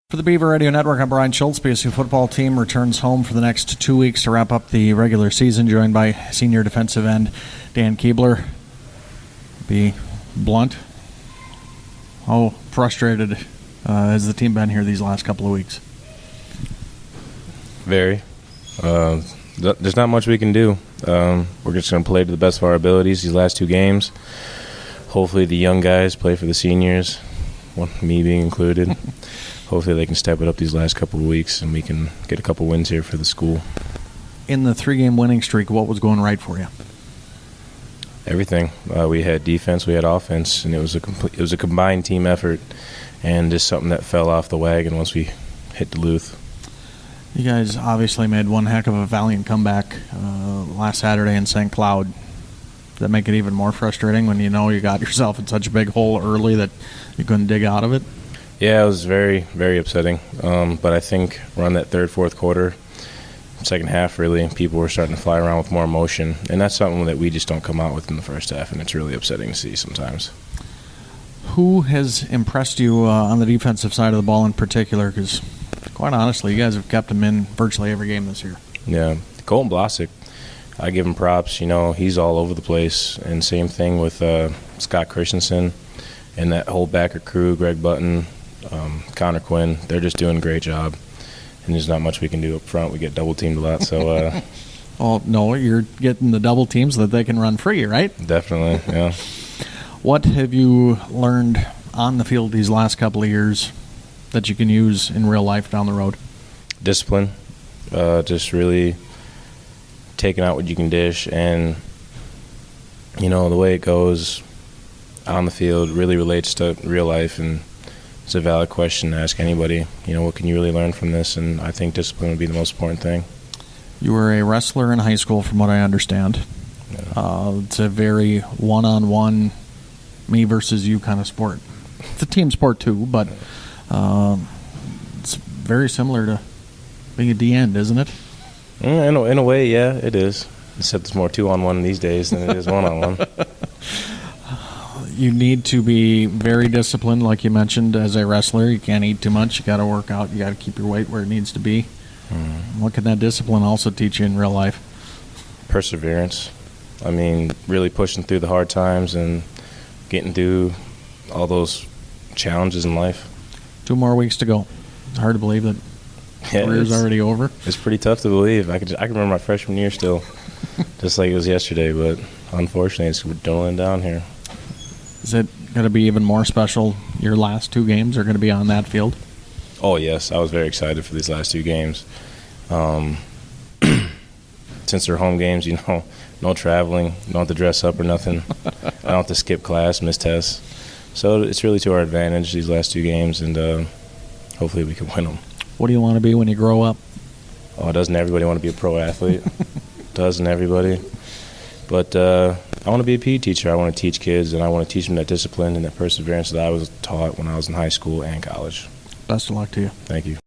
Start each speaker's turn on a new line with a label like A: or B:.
A: For the Beaver Radio Network, I'm Brian Schultz. BSU football team returns home for the next 2 weeks to wrap up the regular season, joined by senior defensive end Dan Kiebler. Be blunt, how frustrated has the team been here these last couple of weeks?
B: Very. There's not much we can do. We're just going to play to the best of our abilities these last two games. Hopefully the young guys play for the seniors, me being included. Hopefully they can step it up these last couple of weeks and we can get a couple wins here for the school.
A: In the 3-game winning streak, what was going right for you?
B: Everything. We had defense, we had offense, and it was a combined team effort, and just something that fell off the wagon once we hit Duluth.
A: You guys obviously made one heck of a valiant comeback last Saturday in St. Cloud. Does that make it even more frustrating when you know you got yourself in such a big hole early that you couldn't dig out of it?
B: Yeah, it was very, very upsetting. But I think around that third, fourth quarter, second half, really, people were starting to fly around with more emotion. And that's something that we just don't come out with in the first half, and it's really upsetting to see sometimes.
A: Who has impressed you on the defensive side of the ball in particular? Because, quite honestly, you guys have kept him in virtually every game this year.
B: Yeah, Colton Blasick, I give him props. You know, he's all over the place. And same thing with Scott Christensen and that whole backer crew, Greg Button, Connor Quinn. They're just doing a great job. And there's not much we can do up front. We get double-teamed a lot. So,
A: oh, no, you're getting the double teams so that they can run free, right?
B: Definitely, yeah.
A: What have you learned on the field these last couple of years that you can use in real life down the road?
B: Discipline. Just really taking out what you can dish. And, you know, the way it goes on the field really relates to real life, and it's a valid question to ask anybody. You know, what can you really learn from this? And I think discipline would be the most important thing. You
A: were a wrestler in high school, from what I understand. Yeah. It's a very one-on-one, me versus you kind of sport. It's a team sport too, but it's very similar to being a D-end, isn't it?
B: In a way, yeah, it is. Except it's more two-on-one these days than it is one-on-one.
A: You need to be very disciplined, like you mentioned, as a wrestler. You can't eat too much. You got to work out. You got to keep your weight where it needs to be. What can that discipline also teach you in real life?
B: Perseverance. I mean, really pushing through the hard times and getting through all those challenges in life.
A: 2 more weeks to go. It's hard to believe that career's already over.
B: It's pretty tough to believe. I can remember my freshman year still, just like it was yesterday. But unfortunately, it's dwindling down here.
A: Is it going to be even more special? Your last 2 games are going to be on that field?
B: Oh, yes. I was very excited for these last 2 games. Since they're home games, you know, no traveling, don't have to dress up or nothing. I don't have to skip class, miss tests. So it's really to our advantage, these last 2 games, and hopefully we can win them.
A: What do you want to be when you grow up?
B: Oh, doesn't everybody want to be a pro athlete? Doesn't everybody? But I want to be a PE teacher. I want to teach kids, and I want to teach them that discipline and that perseverance that I was taught when I was in high school and college.
A: Best of luck to you.
B: Thank you.